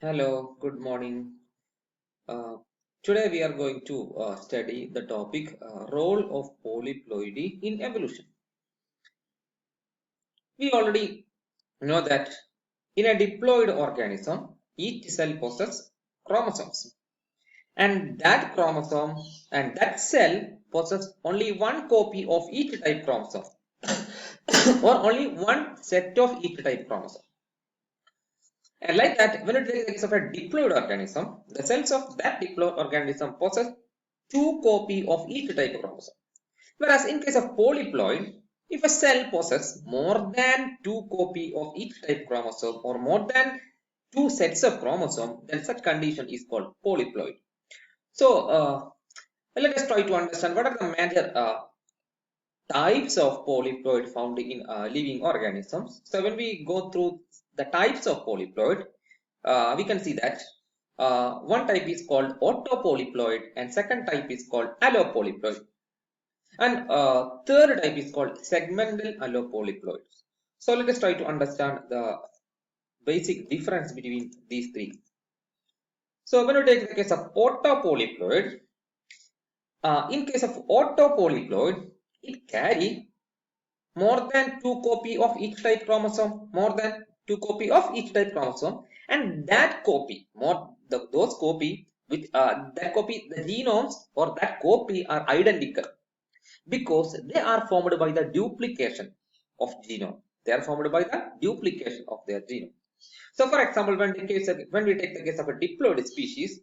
Hello, good morning. Uh, Today we are going to study the topic role of polyploidy in evolution. We already know that in a diploid organism, each cell possesses chromosomes, and that chromosome and that cell possesses only one copy of each type chromosome, or only one set of each type chromosome. And like that, when it is the case of a diploid organism, the cells of that diploid organism possess two copy of each type of chromosome. Whereas in case of polyploid, if a cell possesses more than two copy of each type chromosome or more than two sets of chromosome, then such condition is called polyploid. So let us try to understand what are the major types of polyploid found in living organisms. So when we go through the types of polyploid, we can see that one type is called autopolyploid and second type is called allopolyploid. And third type is called segmental allopolyploids. So let us try to understand the basic difference between these three. So when we take the case of autopolyploid, in case of autopolyploid, it carry more than two copy of each type chromosome, more than two copy of each type chromosome, and that copy, those copy with that copy, the genomes or that copy are identical because they are formed by the duplication of genome. They are formed by the duplication of their genome. So, for example, when we take the case of a diploid species,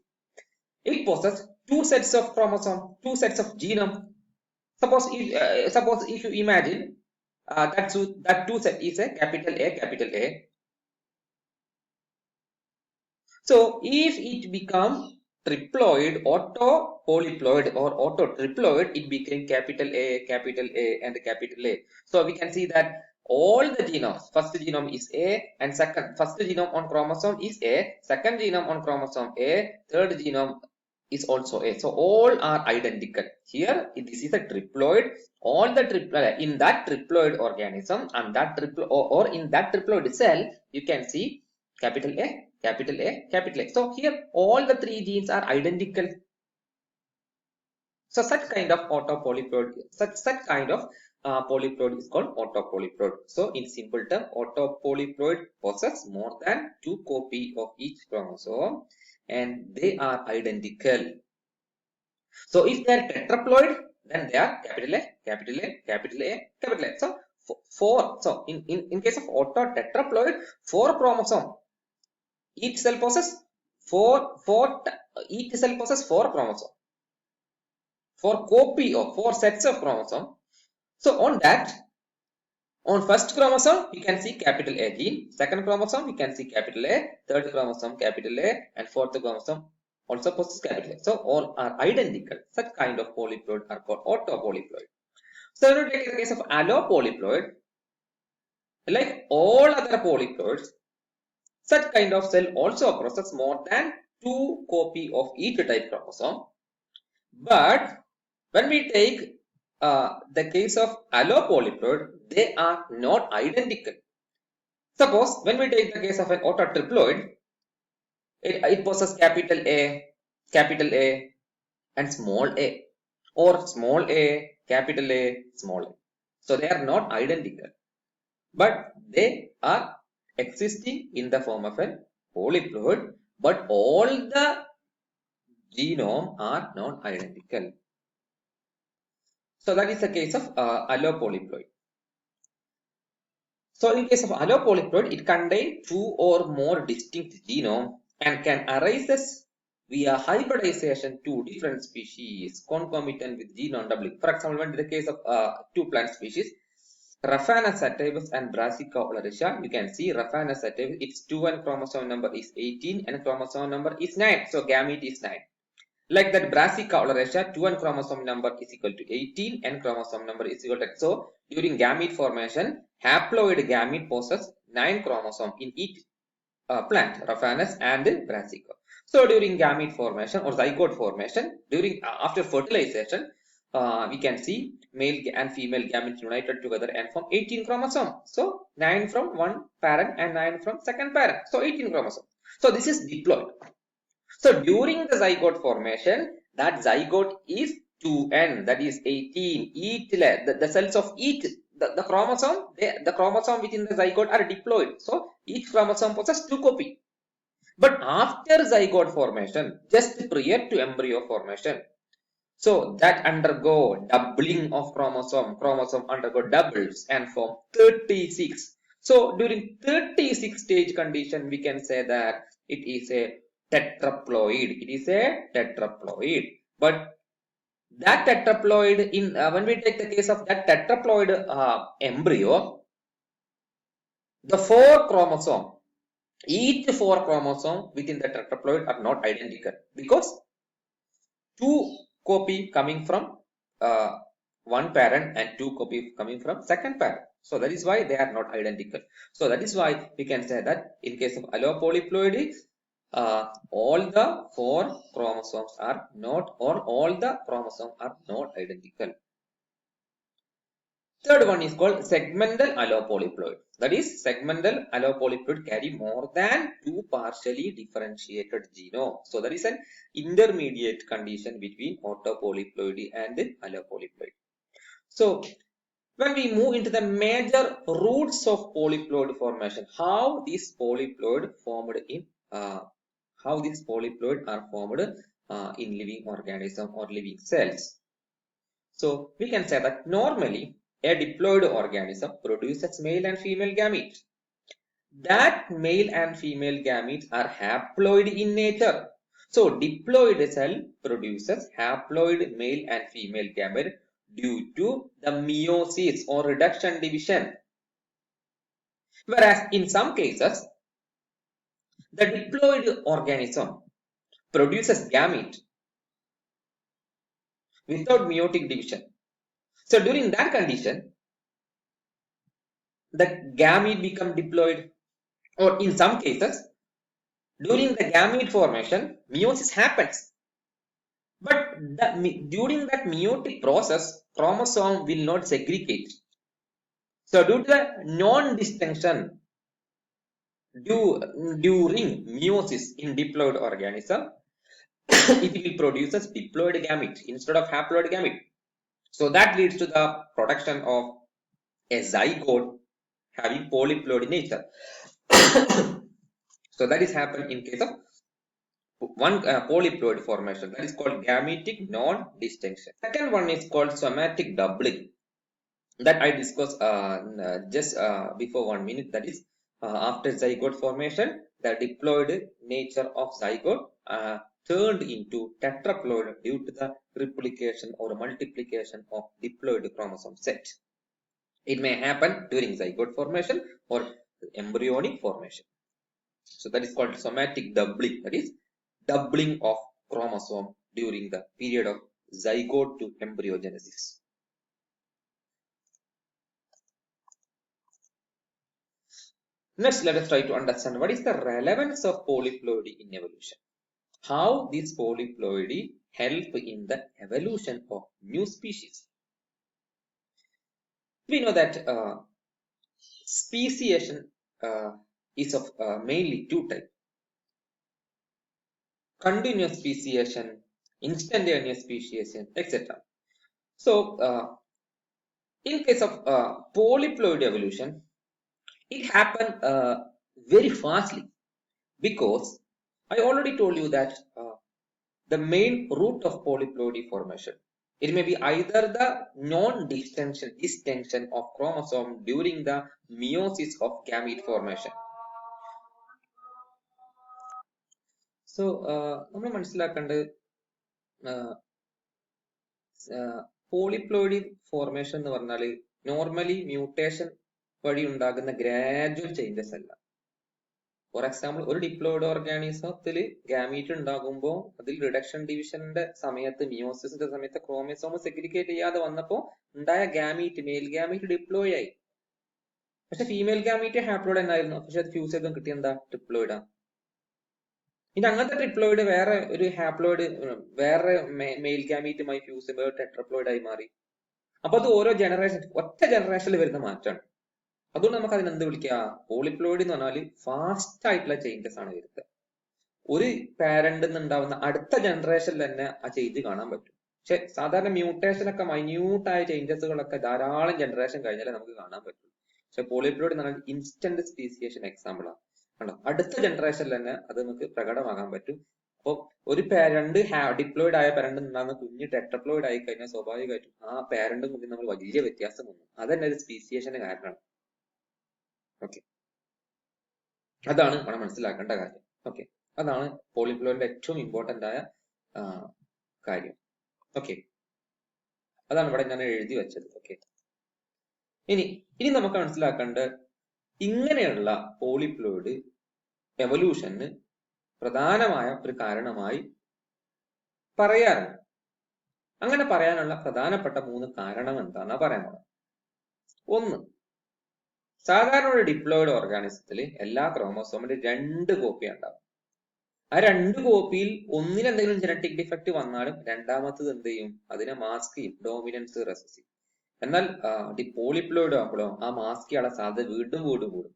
it possesses two sets of chromosome, two sets of genome. Suppose if you imagine that two set is a capital A, capital A. So if it becomes triploid, auto-polyploid or auto-triploid, it became capital A and capital A. So we can see that all the genomes, first genome is A and first genome on chromosome is A, second genome on chromosome A, third genome is also A. So all are identical. Here, this is a triploid. All the in that triploid organism and that or in that triploid cell, you can see capital A, capital A, capital A. So here all the three genes are identical. So such kind of autopolyploid, such kind of polyploid is called autopolyploid. So in simple term, autopolyploid possess more than two copy of each chromosome and they are identical. So if they are tetraploid, then they are capital A, capital A, capital A, capital A. So so in case of autotetraploid, four chromosome. Each cell possesses each cell possesses four chromosome, four copy of four sets of chromosome. So on first chromosome, we can see capital A gene. Second chromosome, we can see capital A. Third chromosome, capital A. And fourth chromosome also possesses capital A. So all are identical. Such kind of polyploid are called autopolyploid. So when we take the case of allopolyploid, like all other polyploids, such kind of cell also possesses more than two copy of each type chromosome. But when we take the case of allopolyploid, they are not identical. Suppose when we take the case of an autotriploid, it possesses capital A, and small a, or small a, capital A, small a. So they are not identical, but they are existing in the form of a polyploid, but all the genome are not identical. So that is the case of allopolyploid. So in case of allopolyploid, it contains two or more distinct genome and can arise via hybridization to different species concomitant with genome doubling. For example, when in the case of two plant species, Raphanus sativus and Brassica oleracea, you can see Raphanus sativus, its 2N chromosome number is 18 and chromosome number is 9. So gamete is 9. Like that Brassica oleracea, 2N chromosome number is equal to 18 and chromosome number is equal to 8. So during gamete formation, haploid gamete possesses 9 chromosomes in each plant, Raphanus and Brassica. So during gamete formation or zygote formation, during after fertilization, we can see male and female gametes united together and form 18 chromosomes. So 9 from one parent and 9 from second parent. So 18 chromosomes. So this is diploid. So during the zygote formation, that zygote is 2n, that is 18. The cells of each, the chromosome, the chromosome within the zygote are diploid. So each chromosome possesses 2 copies. But after zygote formation, just prior to embryo formation, so that undergo doubling of chromosome undergo doubles and form 36. So during 36 stage condition, we can say that it is a tetraploid. It is a tetraploid. But that tetraploid, in when we take the case of that tetraploid embryo, the 4 chromosome, each 4 chromosome within the tetraploid are not identical, because 2 copy coming from one parent and 2 copy coming from second parent. So that is why they are not identical. So that is why we can say that in case of allopolyploidy, all the 4 chromosomes are not, or all the chromosomes are not identical. Third one is called segmental allopolyploid. That is, segmental allopolyploid carry more than 2 partially differentiated genomes. So that is an intermediate condition between autopolyploidy and allopolyploid. So when we move into the major routes of polyploid formation, how these polyploid are formed in living organism or living cells. So we can say that normally a diploid organism produces male and female gametes. That male and female gametes are haploid in nature. So diploid cell produces haploid male and female gamete due to the meiosis or reduction division. Whereas in some cases, the diploid organism produces gamete without meiotic division. So during that condition, the gamete become diploid, or in some cases, during the gamete formation, meiosis happens. But during that meiotic process, chromosome will not segregate. So due to the non-distinction during meiosis in diploid organism, it will produce diploid gamete instead of haploid gamete. So that leads to the production of a zygote having polyploid nature. So that is happened in case of one polyploid formation, that is called gametic non-distinction. Second one is called somatic doubling, that I discussed just before 1 minute. That is, after zygote formation, the diploid nature of zygote turned into tetraploid due to the replication or multiplication of diploid chromosome set. It may happen during zygote formation or embryonic formation. So that is called somatic doubling, that is doubling of chromosome during the period of zygote to embryogenesis. Next, let us try to understand what is the relevance of polyploidy in evolution. How this polyploidy help in the evolution of new species. We know that speciation is of mainly 2 types: continuous speciation, instantaneous speciation, etc. So in case of polyploid evolution, it happened very fastly, because I already told you that the main route of polyploidy formation, it may be either the non-distinction of chromosome during the meiosis of gamete formation. So നമ്മൾ മനസ്സിലാക്കേണ്ടത് polyploidy formation എന്ന് പറഞ്ഞാൽ normally mutation വഴി ഉണ്ടാകുന്ന gradual changes അല്ല. For example, ഒരു diploid ഓർഗാനിസത്തിൽ gamete ഉണ്ടാകുമ്പോൾ അതിൽ റിഡക്ഷൻ ഡിവിഷന്റെ സമയത്ത്, മിയോസിസിന്റെ സമയത്ത് ക്രോമസോം സെഗ്രിഗേറ്റ് ചെയ്യാതെ വന്നപ്പോൾ ഉണ്ടായ ഗാമീറ്റ്, മെയിൽ ഗാമീറ്റ് ഡിപ്ലോയിഡ് ആയി. പക്ഷെ ഫീമെയിൽ ഗാമീറ്റ് ഹാപ്ലോയിഡ് എന്നായിരുന്നു, പക്ഷെ അത് ഫ്യൂസ് ചെയ്തും കിട്ടിയ എന്താ, ട്രിപ്ലോയിഡാ. ഇനി അങ്ങനത്തെ ട്രിപ്ലോയിഡ് വേറെ ഒരു ഹാപ്ലോയിഡ്, വേറെ മെയിൽ ഗാമീറ്റുമായി ഫ്യൂസ് ചെയ്യുമ്പോൾ ടെട്രപ്ലോയിഡ് ആയി മാറി. അപ്പൊ അത് ഓരോ ജനറേഷൻ, ഒറ്റ ജനറേഷനിൽ വരുന്ന മാറ്റമാണ്. അതുകൊണ്ട് നമുക്ക് അതിന് എന്ത് വിളിക്കുക, പോളിപ്ലോയിഡ് എന്ന് പറഞ്ഞാൽ ഫാസ്റ്റ് ആയിട്ടുള്ള ചേഞ്ചസ് ആണ് വരുന്നത്. ഒരു പാരന്റ് ഉണ്ടാവുന്ന അടുത്ത ജനറേഷനിൽ തന്നെ ആ ചേഞ്ച് കാണാൻ പറ്റും. പക്ഷെ സാധാരണ മ്യൂട്ടേഷൻ ഒക്കെ മൈന്യൂട്ടായ ചേഞ്ചസുകളൊക്കെ ധാരാളം ജനറേഷൻ കഴിഞ്ഞാലേ നമുക്ക് കാണാൻ പറ്റും. പക്ഷെ പോളിപ്ലോയിഡ് എന്ന് പറഞ്ഞാൽ ഇൻസ്റ്റന്റ് സ്പീസിയേഷൻ എക്സാമ്പിൾ ആണ്. കണ്ടോ, അടുത്ത ജനറേഷനിൽ തന്നെ അത് നമുക്ക് പ്രകടമാകാൻ പറ്റും. അപ്പോൾ ഒരു പാരന്റ് ഡിപ്ലോയിഡ് ആയ പാരന്റ് ഉണ്ടാകുന്ന കുഞ്ഞ് ടെട്രപ്ലോയിഡ് ആയി കഴിഞ്ഞാൽ സ്വാഭാവികമായിട്ടും ആ പാരന്റും കുഞ്ഞും നമ്മൾ വലിയ വ്യത്യാസം വന്നു. അതന്നെ ഒരു സ്പീസിയേഷന് കാരണമാണ്. ഓക്കെ, അതാണ് നമ്മൾ മനസ്സിലാക്കേണ്ട കാര്യം. ഓക്കെ, അതാണ് പോളിപ്ലോയിഡിന്റെ ഏറ്റവും ഇമ്പോർട്ടന്റ് ആയ കാര്യം. ഓക്കെ, അതാണ് ഇവിടെ ഞാൻ എഴുതി വെച്ചത്. ഓക്കെ, ഇനി നമുക്ക് മനസ്സിലാക്കേണ്ട ഇങ്ങനെയുള്ള പോളിപ്ലോയിഡ് എവല്യൂഷന് പ്രധാനമായ ഒരു കാരണമായി പറയാറുണ്ട്. അങ്ങനെ പറയാനുള്ള പ്രധാനപ്പെട്ട 3 കാരണം എന്താണെന്നാ പറയാൻ പോകുന്നത്. ഒന്ന്, സാധാരണ ഒരു ഡിപ്ലോയിഡ് ഓർഗാനിസത്തിൽ എല്ലാ ക്രോമോസോമിന്റെ 2 കോപ്പി ഉണ്ടാവും. ആ 2 കോപ്പിയിൽ ഒന്നിന് എന്തെങ്കിലും ജനറ്റിക് ഡിഫക്റ്റ് വന്നാലും രണ്ടാമത്തത് എന്ത് ചെയ്യും, അതിനെ മാസ്ക് ചെയ്യും, ഡോമിനൻസ് റെസസീവ്. എന്നാൽ പോളിപ്ലോയിഡ് ആകുമ്പോഴോ ആ മാസ്ക് ചെയ്യാനുള്ള സാധ്യത വീണ്ടും കൂടും.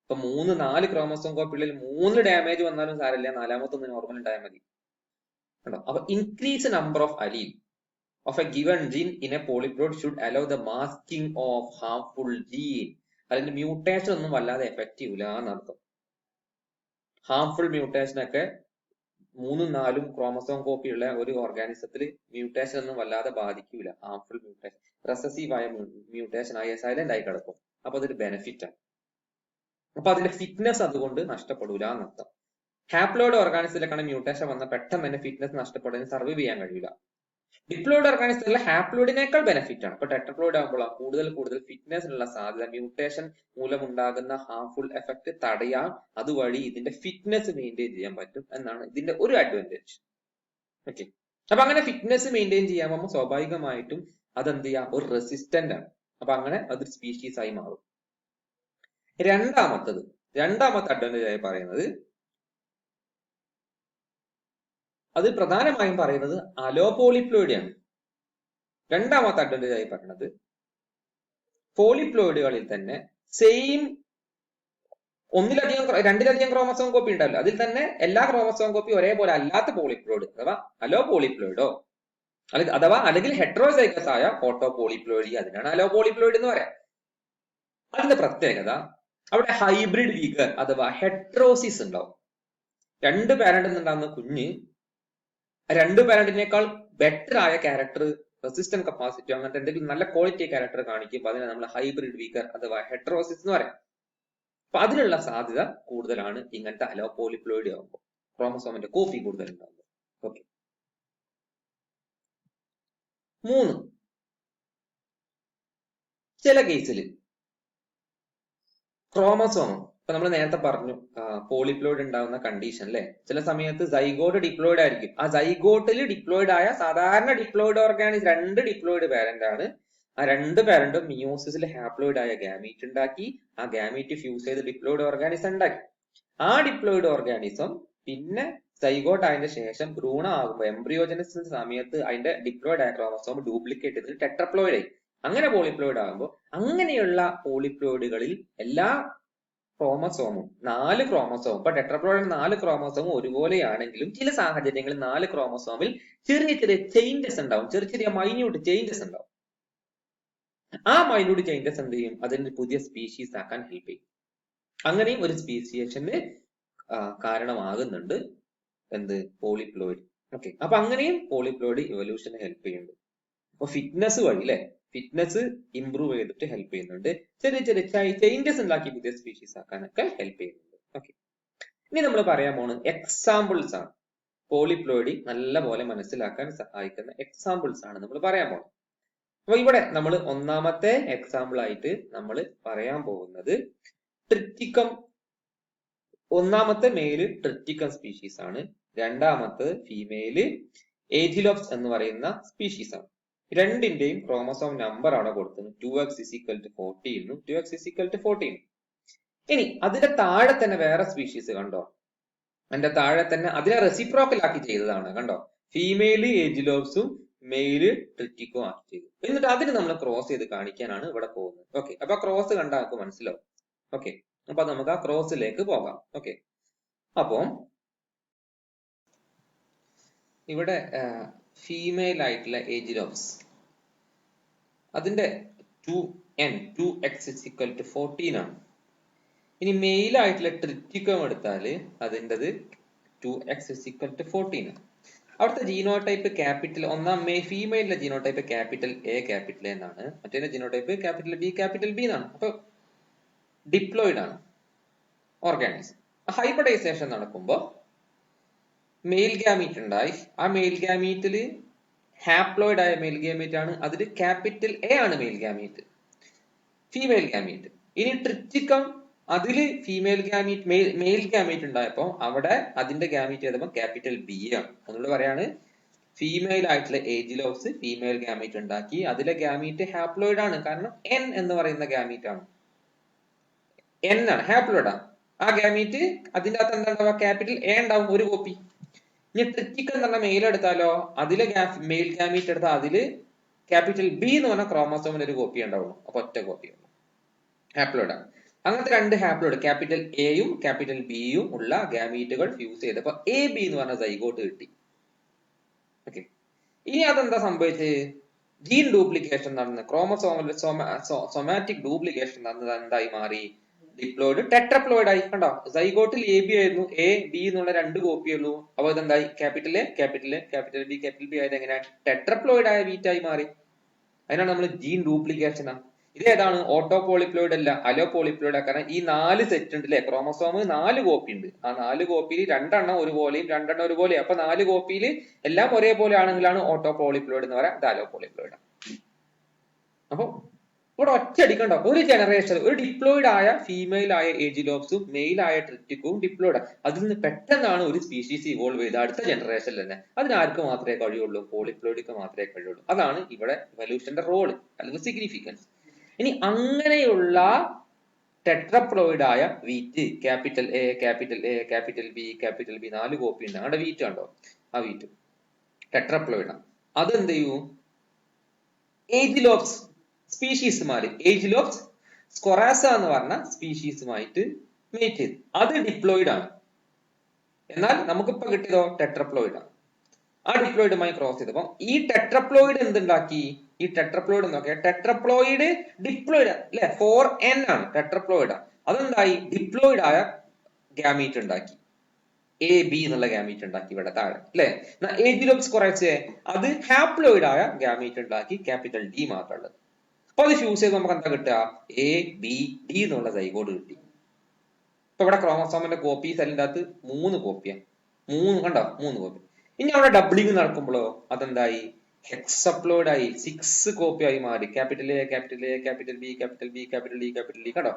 ഇപ്പൊ 3-4 ക്രോമോസോം കോപ്പികളിൽ 3 ഡാമേജ് വന്നാലും സാരമില്ല, 4ാമത്തെ നോർമൽ ഉണ്ടായാൽ മതി. കേട്ടോ, അപ്പൊ increase number of അലീൽ of a given gene in a polyploid should allow the masking of harmful gene. അതിന്റെ മ്യൂട്ടേഷൻ ഒന്നും വല്ലാതെ എഫക്റ്റ് ചെയ്യൂല എന്നർത്ഥം. ഹാംഫുൾ മ്യൂട്ടേഷൻ ഒക്കെ 3-4 ക്രോമസോം കോപ്പിയുള്ള ഒരു ഓർഗാനിസത്തിൽ മ്യൂട്ടേഷൻ ഒന്നും വല്ലാതെ ബാധിക്കൂല. ഹാംഫുൾ മ്യൂട്ടേഷൻ, റെസസീവ് ആയ മ്യൂട്ടേഷൻ ആയ സൈലന്റ് ആയി കിടക്കും. അപ്പൊ അതൊരു ബെനിഫിറ്റ് ആണ്. അപ്പൊ അതിന്റെ ഫിറ്റ്നസ് അതുകൊണ്ട് നഷ്ടപ്പെടൂല എന്നർത്ഥം. ഹാപ്ലോയിഡ് ഓർഗാനിസത്തിലേക്കാണ് മ്യൂട്ടേഷൻ വന്ന പെട്ടെന്ന് തന്നെ ഫിറ്റ്നസ് നഷ്ടപ്പെടുന്നതിന് സർവൈവ് ചെയ്യാൻ കഴിയില്ല. ഡിപ്ലോയിഡ് ഓർഗാനിസത്തിലെ ഹാപ്ലോയിഡിനേക്കാൾ ബെനിഫിറ്റ് ആണ്. ഇപ്പൊ ടെട്രപ്ലോയിഡ് ആകുമ്പോൾ കൂടുതൽ ഫിറ്റ്നസിനുള്ള സാധ്യത, മ്യൂട്ടേഷൻ മൂലമുണ്ടാകുന്ന ഹാർംഫുൾ എഫക്ട് തടയാൻ അതുവഴി ഇതിന്റെ ഫിറ്റ്നസ് മെയിൻറ്റെയിൻ ചെയ്യാൻ പറ്റും എന്നാണ് ഇതിന്റെ ഒരു അഡ്വാൻറ്റേജ്. ഓക്കെ, അപ്പൊ അങ്ങനെ ഫിറ്റ്നസ് മെയിൻറ്റെയിൻ ചെയ്യാൻ സ്വാഭാവികമായിട്ടും അതെന്ത് ചെയ്യാം, ഒരു റെസിസ്റ്റന്റ് ആണ്. അപ്പൊ അങ്ങനെ അതൊരു സ്പീഷീസ് ആയി മാറും. രണ്ടാമത്തെ അഡ്വാൻറ്റേജ് ആയി പറയുന്നത്, അത് പ്രധാനമായും പറയുന്നത് അലോപോളിപ്ലോയിഡ് ആണ്. രണ്ടാമത്തെ അഡ്വാൻറ്റേജ് ആയി പറയുന്നത്, പോളിപ്ലോയിഡുകളിൽ തന്നെ സെയിം രണ്ടിലധികം ക്രോമസോം കോപ്പി ഉണ്ടല്ലോ, അതിൽ തന്നെ എല്ലാ ക്രോമസോം കോപ്പി ഒരേപോലെ അല്ലാത്ത പോളിപ്ലോയിഡ് അഥവാ അലോപോളിപ്ലോയിഡോ അല്ലെങ്കിൽ ഹെട്രോസൈഗസ് ആയ ഓട്ടോപോളിപ്ലോയിഡ്, അതിനാണ് അലോപോളിപ്ലോയിഡ് എന്ന് പറയാം. അതിന്റെ പ്രത്യേകത, അവിടെ ഹൈബ്രിഡ് വിഗർ അഥവാ ഹെട്രോസിസ് ഉണ്ടാവും. 2 പാരന്റിൽ നിന്നുണ്ടാകുന്ന കുഞ്ഞ് 2 പാരന്റിനേക്കാൾ ബെറ്റർ ആയ ക്യാരക്ടർ, റെസിസ്റ്റന്റ് കപ്പാസിറ്റി, അങ്ങനത്തെ എന്തെങ്കിലും നല്ല ക്വാളിറ്റി ക്യാരക്ടർ കാണിക്കും. അതിനെ നമ്മൾ ഹൈബ്രിഡ് വിഗർ അഥവാ ഹെട്രോസിസ് എന്ന് പറയാം. അപ്പൊ അതിനുള്ള സാധ്യത കൂടുതലാണ് ഇങ്ങനത്തെ അലോപോളിപ്ലോയിഡ് ആകുമ്പോൾ, ക്രോമസോമിന്റെ കോപ്പി കൂടുതൽ ഉണ്ടാകുമ്പോൾ. ഓക്കെ, 3, ചില കേസിൽ ക്രോമസോം, ഇപ്പൊ നമ്മൾ നേരത്തെ പറഞ്ഞു പോളിപ്ലോയിഡ് ഉണ്ടാകുന്ന കണ്ടീഷൻ അല്ലെ, ചില സമയത്ത് സൈഗോട്ട് ഡിപ്ലോയിഡ് ആയിരിക്കും. ആ സൈഗോട്ടിൽ ഡിപ്ലോയിഡ് ആയ സാധാരണ ഡിപ്ലോയിഡ് ഓർഗാനിസം 2 ഡിപ്ലോയിഡ് പാരന്റ് ആണ്. ആ 2 പാരന്റും മിയോസിസിൽ ഹാപ്ലോയിഡ് ആയ ഗാമീറ്റ് ഉണ്ടാക്കി. ആ ഗാമീറ്റ് ഫ്യൂസ് ചെയ്ത് ഡിപ്ലോയിഡ് ഓർഗാനിസം ഉണ്ടാക്കി. ആ ഡിപ്ലോയിഡ് ഓർഗാനിസം പിന്നെ സൈഗോട്ട് ആയതിനു ശേഷം ഭ്രൂണമാകുമ്പോൾ എംബ്രിയോജനസിന്റെ സമയത്ത് അതിന്റെ ഡിപ്ലോയിഡ് ആയ ക്രോമസോം ഡ്യൂപ്ലിക്കേറ്റ് ചെയ്ത് ടെട്രപ്ലോയിഡ് ആയി. അങ്ങനെ പോളിപ്ലോയിഡ് ആകുമ്പോൾ, അങ്ങനെയുള്ള പോളിപ്ലോയിഡുകളിൽ എല്ലാ ക്രോമസോമും 4 ക്രോമസോം, ഇപ്പൊ ടെട്രപ്ലോയിഡിൽ 4 ക്രോമസോമും ഒരുപോലെയാണെങ്കിലും ചില സാഹചര്യങ്ങളിൽ 4 ക്രോമസോമിൽ ചെറിയ ചേഞ്ചസ് ഉണ്ടാവും, ചെറിയ മൈന്യൂട്ട് ചേഞ്ചസ് ഉണ്ടാവും. ആ മൈന്യൂട്ട് ചേഞ്ചസ് എന്ത് ചെയ്യും, അതിന് പുതിയ സ്പീഷീസ് ആക്കാൻ ഹെൽപ്പ് ചെയ്യും. അങ്ങനെയും ഒരു സ്പീസിയേഷന് കാരണമാകുന്നുണ്ട് എന്ത്, പോളിപ്ലോയിഡ്. ഓക്കെ, അപ്പൊ അങ്ങനെയും പോളിപ്ലോയിഡ് ഇവല്യൂഷന് ഹെൽപ്പ് ചെയ്യുന്നുണ്ട്. അപ്പൊ ഫിറ്റ്നസ് വഴി അല്ലെ, ഫിറ്റ്നസ് ഇംപ്രൂവ് ചെയ്തിട്ട് ഹെൽപ്പ് ചെയ്യുന്നുണ്ട്. ചെറിയ ചേഞ്ചസ് ഉണ്ടാക്കി പുതിയ സ്പീഷീസ് ആക്കാനൊക്കെ ഹെൽപ്പ് ചെയ്യുന്നുണ്ട്. ഓക്കെ, ഇനി നമ്മൾ പറയാൻ പോകുന്നത് എക്സാമ്പിൾസ് ആണ്. പോളിപ്ലോയിഡ് നല്ല പോലെ മനസ്സിലാക്കാൻ സഹായിക്കുന്ന എക്സാമ്പിൾസ് ആണ് നമ്മൾ പറയാൻ പോകുന്നത്. അപ്പൊ ഇവിടെ നമ്മൾ ഒന്നാമത്തെ എക്സാമ്പിൾ ആയിട്ട് നമ്മൾ പറയാൻ പോകുന്നത് ട്രിറ്റിക്കം. ഒന്നാമത്തെ മെയില് ട്രിറ്റിക്കം സ്പീഷീസ് ആണ്. രണ്ടാമത്തെ ഫീമെയില് ഏജിലോപ്സ് എന്ന് പറയുന്ന സ്പീഷീസ് ആണ്. രണ്ടിന്റെയും ക്രോമസോം നമ്പർ അവിടെ കൊടുത്തത് 2x = 14, 2x = 14. ഇനി അതിന്റെ താഴെ തന്നെ വേറെ സ്പീഷീസ് കണ്ടോ, അതിന്റെ താഴെ തന്നെ അതിനെ റെസിപ്രോക്കൽ ആക്കി ചെയ്തതാണ്. കണ്ടോ, ഫീമെയില് ഏജിലോപ്സും മെയില് ട്രിറ്റിക്കും ആക്കി ചെയ്തു. എന്നിട്ട് അതിന് നമ്മൾ ക്രോസ് ചെയ്ത് കാണിക്കാനാണ് ഇവിടെ പോകുന്നത്. ഓക്കെ, അപ്പൊ ക്രോസ് കണ്ടാൽ നമുക്ക് മനസ്സിലാവും. ഓക്കെ, അപ്പൊ നമുക്ക് ആ ക്രോസിലേക്ക് പോകാം. ഓക്കെ, അപ്പം ഇവിടെ ഫീമെയിൽ ആയിട്ടുള്ള ഏജ് ലോബ്സ് അതിന്റെ 2x is equal to 14 ആണ്. ഇനി മെയിൽ ആയിട്ടുള്ള ട്രിറ്റിക്കം എടുത്താൽ അതിൻ്റെത് 2x is equal to 14 ആണ്. അവിടുത്തെ ജീനോടൈപ്പ് ക്യാപിറ്റൽ ഫീമെയിലിന്റെ genotype capital A capital A എന്നാണ്, മറ്റേ ജീനോടൈപ്പ് ക്യാപിറ്റൽ ബി എന്നാണ്. അപ്പൊ ഡിപ്ലോയിഡ് ആണ് ഓർഗാനിസം. ഹൈബ്രിഡൈസേഷൻ നടക്കുമ്പോൾ മെയിൽ ഗാമീറ്റ് ഉണ്ടായി. ആ മെയിൽ ഗാമീറ്റിൽ ഹാപ്ലോയിഡ് ആയ മെയിൽ ഗാമീറ്റ് ആണ്, അതിൽ ക്യാപിറ്റൽ എ ആണ് മെയിൽ ഗാമീറ്റ്, ഫീമെയിൽ ഗാമീറ്റ്. ഇനി ട്രിറ്റിക്കം അതില് ഫീമെയിൽ ഗാമീറ്റ് മെയിൽ ഗാമീറ്റ് ഉണ്ടായപ്പോ അവിടെ അതിന്റെ ഗാമീറ്റ് ചെയ്തപ്പോ ക്യാപിറ്റൽ ബി ആണ്. ഒന്നുകൂടെ പറയാണ്, ഫീമെയിൽ ആയിട്ടുള്ള ഏജ് ലോബ്സ് ഫീമെയിൽ ഗാമീറ്റ് ഉണ്ടാക്കി, അതിലെ ഗാമീറ്റ് ഹാപ്ലോയിഡ് ആണ്, കാരണം എൻ എന്ന് പറയുന്ന ഗാമീറ്റ് ആണ്, എൻ ആണ്, ഹാപ്ലോയിഡ് ആണ്. ആ ഗാമീറ്റ് അതിന്റെ അകത്ത് എന്താ ഉണ്ടാവുക, ക്യാപിറ്റൽ എ ഉണ്ടാവും, ഒരു കോപ്പി. ഇനി ട്രിറ്റിക് എന്ന് പറഞ്ഞ മെയിൽ എടുത്താലോ, അതിലെ മെയിൽ ഗാമീറ്റ് എടുത്താൽ അതില് ക്യാപിറ്റൽ ബി എന്ന് പറഞ്ഞ ക്രോമോസോമിൽ ഒരു കോപ്പി ഉണ്ടാവുള്ളൂ. അപ്പൊ ഒറ്റ കോപ്പി ഉള്ളൂ, ഹാപ്ലോയിഡ് ആണ്. അങ്ങനത്തെ രണ്ട് ഹാപ്ലോയിഡ് ക്യാപിറ്റൽ എയും ക്യാപിറ്റൽ ബിയും ഉള്ള ഗാമീറ്റുകൾ ഫ്യൂസ് ചെയ്തപ്പോ എ ബി എന്ന് പറഞ്ഞ സൈഗോട്ട് കിട്ടി. ഓക്കെ, ഇനി അതെന്താ സംഭവിച്ചത്, ജീൻ ഡ്യൂപ്ലിക്കേഷൻ നടന്ന് ക്രോമസോമിൽ സൊമാറ്റിക് ഡ്യൂപ്ലിക്കേഷൻ നടന്നത് എന്തായി മാറി, ഡിപ്ലോയിഡ് ടെട്രപ്ലോയിഡ് ആയി. കണ്ടോ, സൈഗോട്ടിൽ എ ബി ആയിരുന്നു, എ ബി എന്നുള്ള രണ്ട് കോപ്പി ഉള്ളൂ. അപ്പൊ ഇതെന്തായി, ക്യാപിറ്റൽ എ ക്യാപിറ്റൽ ബി ആയത് എങ്ങനെയാണ്, ടെട്രപ്ലോയിഡ് ആയ ബീറ്റ് ആയി മാറി. അതിനാണ് നമ്മൾ ജീൻ ഡ്യൂപ്ലിക്കേഷൻ. ഇത് ഏതാണ്, ഓട്ടോ പോളിപ്ലോയിഡ് അല്ല, അലോ പോളിപ്ലോയിഡ്. കാരണം ഈ 4 സെറ്റ് ഉണ്ട് അല്ലെ, ക്രോമസോം 4 കോപ്പി ഉണ്ട്. ആ 4 കോപ്പിയിൽ 2 എണ്ണം ഒരുപോലെയും 2 എണ്ണം ഒരുപോലെ. അപ്പൊ 4 കോപ്പിയിൽ എല്ലാം ഒരേപോലെ ആണെങ്കിലാണ് ഓട്ടോ പോളിപ്ലോയിഡ് എന്ന് പറയാം, ഇത് അലോ പോളിപ്ലോയിഡ്. അപ്പൊ ഇവിടെ ഒറ്റയടിക്കണ്ടോ, ഒരു ജനറേഷൻ ഒരു ഡിപ്ലോയിഡ് ആയ ഫീമെയിൽ ആയ ഏജ് ലോബ്സും മെയിൽ ആയ ട്രിറ്റിക്കും ഡിപ്ലോയിഡ്, അതിൽ നിന്ന് പെട്ടെന്നാണ് ഒരു സ്പീഷീസ് ഇവോൾവ് ചെയ്ത് അടുത്ത ജനറേഷനിൽ തന്നെ. അതിനാർക്ക് മാത്രമേ കഴിയുള്ളൂ, പോളിപ്ലോയിഡിക്ക് മാത്രമേ കഴിയുള്ളൂ. അതാണ് ഇവിടെ എവല്യൂഷന്റെ റോള് അല്ലെങ്കിൽ സിഗ്നിഫിക്കൻസ്. ഇനി അങ്ങനെയുള്ള ടെട്രപ്ലോയിഡ് ആയ wheat, capital A capital B 4 copy ഉണ്ട്. അവിടെ വീറ്റ് കണ്ടോ, ആ വീറ്റ് ടെട്രപ്ലോയിഡ് ആണ്. അതെന്ത് ചെയ്യൂ, ഏജ് ലോബ്സ് സ്പീഷീസ് മാറി, ഏജ് ലോബ്സ് സ്കൊറാസ എന്ന് പറഞ്ഞ സ്പീഷീസുമായിട്ട് മീറ്റ് ചെയ്തു, അത് ഡിപ്ലോയിഡ് ആണ്. എന്നാൽ നമുക്കിപ്പോ കിട്ടിയതോ ടെട്രപ്ലോയിഡ് ആണ്. ആ ഡിപ്ലോയിഡുമായി ക്രോസ് ചെയ്തപ്പോ ഈ ടെട്രപ്ലോയിഡ് എന്തുണ്ടാക്കി, ഈ ടെട്രപ്ലോയിഡ് നോക്കിയാൽ ടെട്രപ്ലോയിഡ് ഡിപ്ലോയിഡ് അല്ലെ, 4n ആണ് ടെട്രപ്ലോയിഡ്. അതെന്തായി, ഡിപ്ലോയിഡ് ആയ ഗാമീറ്റ് ഉണ്ടാക്കി, എ ബി എന്നുള്ള ഗാമീറ്റ് ഉണ്ടാക്കി ഇവിടെ താഴെ അല്ലെ. ഏജ് ലോബ്സ് സ്കൊറാസ അത് ഹാപ്ലോയിഡ് ആയ ഗാമീറ്റ് ഉണ്ടാക്കി, ക്യാപിറ്റൽ ഡി മാത്രമുള്ളത്. അപ്പൊ അത് ഫ്യൂസ് ചെയ്ത് നമുക്ക് എന്താ കിട്ടുക, എ ബി ഡി എന്നുള്ള സൈഗോഡ് കിട്ടി. ഇപ്പൊ ഇവിടെ ക്രോമസോമിന്റെ കോപ്പി സെല്ലിന്റെ അകത്ത് 3 കോപ്പിയാണ്, 3 കണ്ടോ, 3 കോപ്പി. ഇനി അവിടെ ഡബ്ലിംഗ് നടക്കുമ്പോഴോ അതെന്തായി, ഹെക്സപ്ലോയിഡ് ആയി, 6 കോപ്പി ആയി മാറി, capital A capital B capital D കണ്ടോ.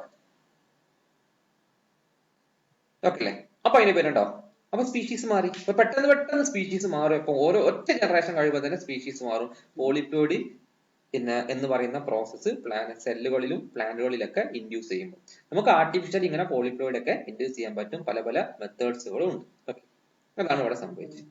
ഓക്കെ അല്ലേ, അപ്പൊ അതിന്റെ പേരുണ്ടോ, അപ്പൊ സ്പീഷീസ് മാറി. അപ്പൊ പെട്ടെന്ന് സ്പീഷീസ് മാറും. ഇപ്പൊ ഓരോ ഒറ്റ ജനറേഷൻ കഴിയുമ്പോൾ തന്നെ സ്പീഷീസ് മാറും. പോളിപ്ലോയിഡ് എന്ന് പറയുന്ന പ്രോസസ്സ് സെല്ലുകളിലും പ്ലാന്റുകളിലൊക്കെ ഇൻഡ്യൂസ് ചെയ്യുമ്പോൾ നമുക്ക് ആർട്ടിഫിഷ്യൽ ഇങ്ങനെ പോളിപ്ലോയിഡ് ഒക്കെ ഇൻഡ്യൂസ് ചെയ്യാൻ പറ്റും, പല മെത്തേഡ്സുകളും ഉണ്ട്. ഓക്കെ, അതാണ് ഇവിടെ സംഭവിച്ചത്.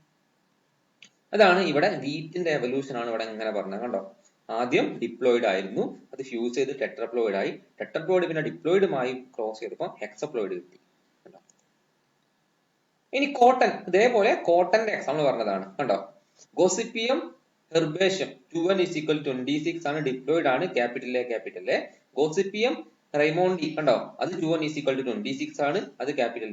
അതാണ് ഇവിടെ വീറ്റിന്റെ എവല്യൂഷൻ ആണ് ഇവിടെ ഇങ്ങനെ പറഞ്ഞത്. കണ്ടോ, ആദ്യം ഡിപ്ലോയിഡ് ആയിരുന്നു, അത് ഫ്യൂസ് ചെയ്ത് ടെട്രപ്ലോയിഡ് ആയി, ടെട്രപ്ലോയിഡ് പിന്നെ ഡിപ്ലോയിഡുമായി ക്രോസ് ചെയ്തപ്പോൾ ഹെക്സപ്ലോയിഡ് കിട്ടി. ഇനി കോട്ടൺ, ഇതേപോലെ കോട്ടന്റെ എക്സാമ്പിൾ പറഞ്ഞതാണ്. കണ്ടോ, ഗോസിപ്പിയം ഹെർബേഷ്യം 2n is equal to 26 ആണ്, ഡിപ്ലോയിഡ് ആണ്, ക്യാപിറ്റൽ എ. ഗോസിപ്പിയം റൈമോണ്ടി കണ്ടോ, അത് 2n is equal to 26 ആണ്, അത് ക്യാപിറ്റൽ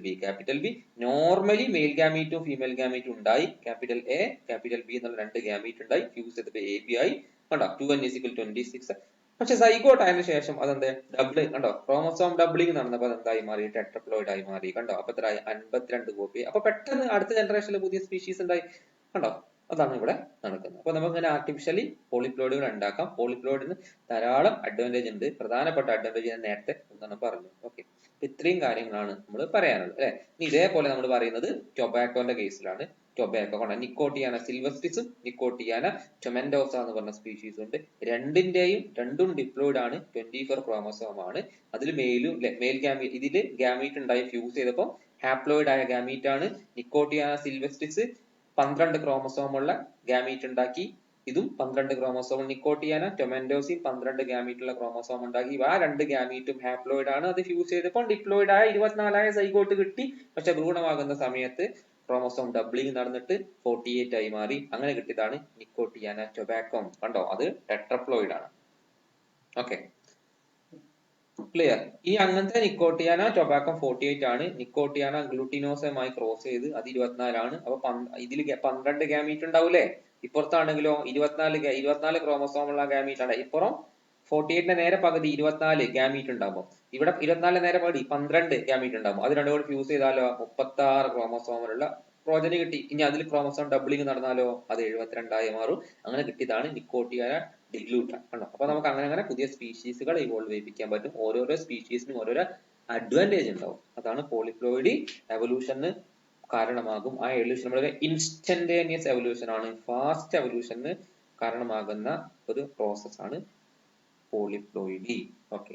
ബി. നോർമലി മെയിൽ ഗാമീറ്റും ഫീമെയിൽ ഗാമീറ്റും ഉണ്ടായി, ക്യാപിറ്റൽ എ ക്യാപിറ്റൽ ബി എന്നുള്ള 2 ഗാമീറ്റ് ഉണ്ടായി, ഫ്യൂസ് ചെയ്തപ്പോൾ എ ബി ആയി. കണ്ടോ, 2n is equal to 26. പക്ഷെ സൈഗോട്ട് ആയതിനു ശേഷം അതെന്ത് ഡബ്ലിംഗ് കണ്ടോ, ക്രോമസോം ഡബ്ലിംഗ് നടന്നപ്പോൾ അതെന്തായി മാറി, ടെട്രപ്ലോയിഡ് ആയി മാറി. കണ്ടോ, അപ്പൊ എത്ര 52 കോപ്പി. അപ്പൊ പെട്ടെന്ന് അടുത്ത ജനറേഷനിൽ പുതിയ സ്പീഷീസ് ഉണ്ടായി. കണ്ടോ, അതാണ് ഇവിടെ നടക്കുന്നത്. അപ്പൊ നമുക്ക് ഇങ്ങനെ ആർട്ടിഫിഷ്യലി പോളിപ്ലോയിഡുകൾ ഉണ്ടാക്കാം. പോളിപ്ലോയിഡിന് ധാരാളം അഡ്വാൻറ്റേജ് ഉണ്ട്. പ്രധാനപ്പെട്ട അഡ്വാൻറ്റേജ് ഞാൻ നേരത്തെ ഒന്നെണ്ണം പറഞ്ഞു. ഓക്കെ, ഇത്രയും കാര്യങ്ങളാണ് നമ്മൾ പറയാനുള്ളത് അല്ലെ. ഇനി ഇതേപോലെ നമ്മൾ പറയുന്നത് ടൊബാക്കോന്റെ കേസിലാണ്. ടൊബാക്കോ കൊണ്ട് നിക്കോട്ടിയാന സിൽവസ്ട്രിസും നിക്കോട്ടിയാന ടൊമെന്റോസ എന്ന് പറഞ്ഞ സ്പീഷീസ് ഉണ്ട്. രണ്ടും ഡിപ്ലോയിഡ് ആണ്, 24 ക്രോമസോം ആണ്. അതിൽ മെയിൽ ഗാമീറ്റ്, ഇതില് ഗാമീറ്റ് ഉണ്ടായി ഫ്യൂസ് ചെയ്തപ്പോൾ ഹാപ്ലോയിഡ് ആയ ഗാമീറ്റ് ആണ്. നിക്കോട്ടിയാന സിൽവസ്ട്രിസ് 12 ക്രോമസോം ഉള്ള ഗാമീറ്റ് ഉണ്ടാക്കി, ഇതും 12 ക്രോമസോം. നിക്കോട്ടിയാന ടൊമെന്റോസിൻ 12 ഗാമീറ്റ് ഉള്ള ക്രോമസോം ഉണ്ടാക്കി. ആ 2 ഗാമീറ്റും ഹാപ്ലോയിഡ് ആണ്, അത് ഫ്യൂസ് ചെയ്തപ്പോൾ ഡിപ്ലോയിഡ് ആയ 24 ആയ സൈഗോട്ട് കിട്ടി. പക്ഷെ ഭ്രൂണമാകുന്ന സമയത്ത് ക്രോമസോം ഡബ്ലിംഗ് നടന്നിട്ട് 48 ആയി മാറി. അങ്ങനെ കിട്ടിയതാണ് നിക്കോട്ടിയാന ടൊബാക്കോ. കണ്ടോ, അത് ടെട്രപ്ലോയിഡ് ആണ്. Okay, clear. ഇനി അങ്ങനത്തെ നിക്കോട്ടിയാന ടൊബാക്കോ 48 ആണ്. നിക്കോട്ടിയാന ഗ്ലൂട്ടിനോസയുമായി ക്രോസ് ചെയ്ത് അത് 24 ആണ്. അപ്പൊ ഇതിൽ 12 ഗാമീറ്റ് ഉണ്ടാവൂലേ? ഇപ്പുറത്താണെങ്കിലോ 24 ക്രോമസോം ഉള്ള ഗാമീറ്റ് ആണ്. ഇപ്പുറം 48ന്റെ നേരെ പകുതി 24 ഗാമീറ്റ് ഉണ്ടാകും. ഇവിടെ 24 നേരെ പകുതി 12 ഗാമീറ്റ് ഉണ്ടാകും. അത് രണ്ടും കൂടി ഫ്യൂസ് ചെയ്താലോ 36 ക്രോമസോമിലുള്ള പ്രോജനി കിട്ടി. ഇനി അതിൽ ക്രോമസോം ഡബ്ലിംഗ് നടന്നാലോ അത് 72 ആയി മാറും. അങ്ങനെ കിട്ടിയതാണ് നിക്കോട്ടിയാന ഡിഗ്ലൂട്ട. കണ്ടോ, അപ്പൊ നമുക്ക് അങ്ങനെ പുതിയ സ്പീഷീസുകൾ ഇവോൾവ് ചെയ്യിപ്പിക്കാൻ പറ്റും. ഓരോരോ സ്പീഷീസിനും ഓരോരോ അഡ്വാൻറ്റേജ് ഉണ്ടാവും. അതാണ് പോളിപ്ലോയിഡ് എവല്യൂഷന് കാരണമാകും. ആ എവല്യൂഷൻ നമ്മുടെ ഇൻസ്റ്റന്റേനിയസ് എവല്യൂഷൻ ആണ്, ഫാസ്റ്റ് എവല്യൂഷന് കാരണമാകുന്ന ഒരു പ്രോസസ് ആണ് പോളിപ്ലോയിഡ്. ഓക്കെ.